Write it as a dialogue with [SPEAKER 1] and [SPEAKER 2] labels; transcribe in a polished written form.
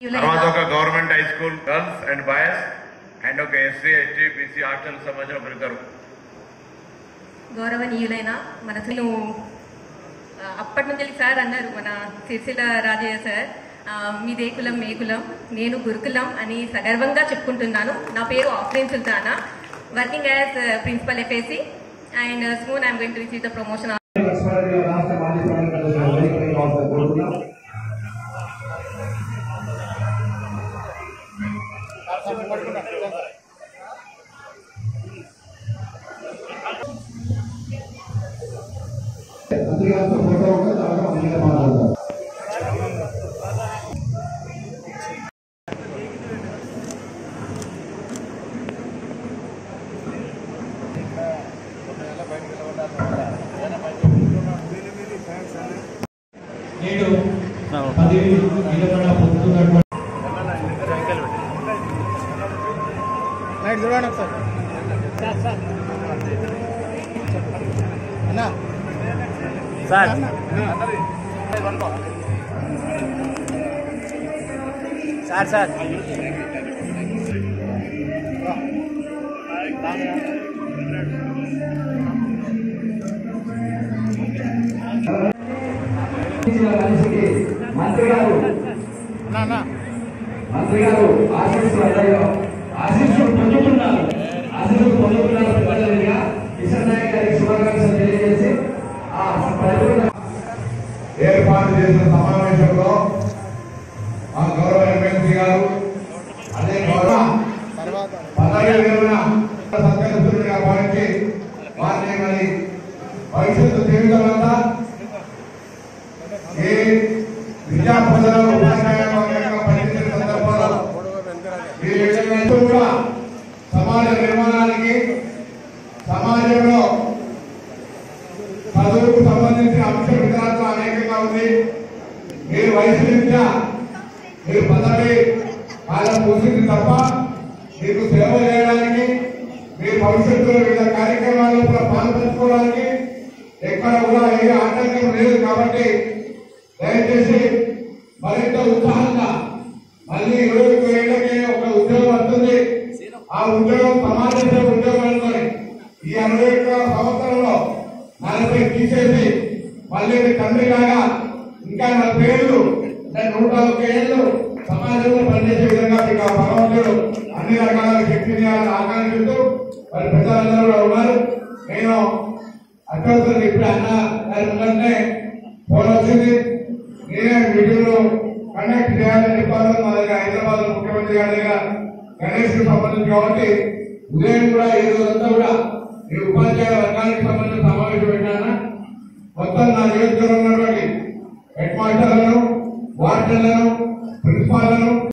[SPEAKER 1] తర్వాత ఒక government high school girls and boys and ఒక ఎస్సీ ఎస్టీ బీసీ హాస్టల్ సంబంధించిన ఒకరిద్దరు.
[SPEAKER 2] గౌరవనీయులైన మన అప్పటి నుంచి సార్ అన్నారు మన సిరిసిల్ల రాజయ్య సార్, మీదే కులం మే కులం, నేను గురుకులం అని సగర్వంగా చెప్పుకుంటున్నాను. నా పేరు Afreen Sultana, working as principal FAC and soon I'm going to receive the promotion.
[SPEAKER 3] నేడు 10 నిలబడ పొందుతున్నటువంటి లైట్ చూడండి ఒకసారి సార్ అన్నా సార్ సార్ సార్
[SPEAKER 4] మంత్రి గారు ఆశీస్సులు పొందుతున్నారు. కిషన్ నాయక్ గారికి శుభాకాంక్షలు తెలియజేసి
[SPEAKER 1] ఏర్పాటు చేసిన సమావేశంలో మా గౌరవ ఎమ్మెల్సీ గారు అదే గౌరవ పదవి విలువన సత్కరిస్తున్నగా భావించి వారిని మరి భవిష్యత్తు జీవితం అంతా ఈ విద్యాపదలో ఉపాధ్యాయులుగా పనిచేసే సందర్భంలో వీరు కూడా సమాజ నిర్మాణానికి సమాజంలో చదువుకు సంబంధించిన అంశం విధానం అనేకంగా ఉంది. మీరు వయసు రీత్యా మీరు పదవి కాలం పూసింది తప్ప మీకు సేవ చేయడానికి, మీ భవిష్యత్తులో వివిధ కార్యక్రమాల్లో కూడా పాల్పంచుకోవడానికి ఎక్కడ కూడా ఏ ఆటంకం లేదు. కాబట్టి దయచేసి మరింత ఉత్సాహంగా మళ్ళీ 21 ఏళ్ళకే ఒక ఉద్యోగం వస్తుంది. ఆ ఉద్యోగం సమాజ సేవ ఉద్యోగం అనుకొని ఈ 61 సంవత్సరంలో 40 తీసేసి మళ్ళీ తండ్రి లాగా ఇంకా 40 ఏళ్ళు 101 ఏళ్ళు సమాజంలో పనిచేసే విధంగా మీకు ఆ భగవంతుడు అన్ని రకాల శక్తిని ఆకాంక్షిస్తూ మరి పెద్దలందరూ కూడా ఉన్నారు. నేను అత్యవసరం ఇప్పుడు అన్న గారి ముందంటే ఫోన్ వచ్చింది, నేనే మీటింగ్లో కండక్ట్ చేయాలని చెప్పారు. మా దగ్గర హైదరాబాద్ ముఖ్యమంత్రి గారి దగ్గర గణేష్ కు సంబంధించి కాబట్టి ఉదయం కూడా ఈ రోజంతా కూడా ఈ ఉపాధ్యాయ వర్గానికి సంబంధించిన సమావేశం పెట్టాను. మొత్తం నా నియోజకవర్గంలో ఉన్నటువంటి హెడ్ మాస్టర్లను, వార్డులను,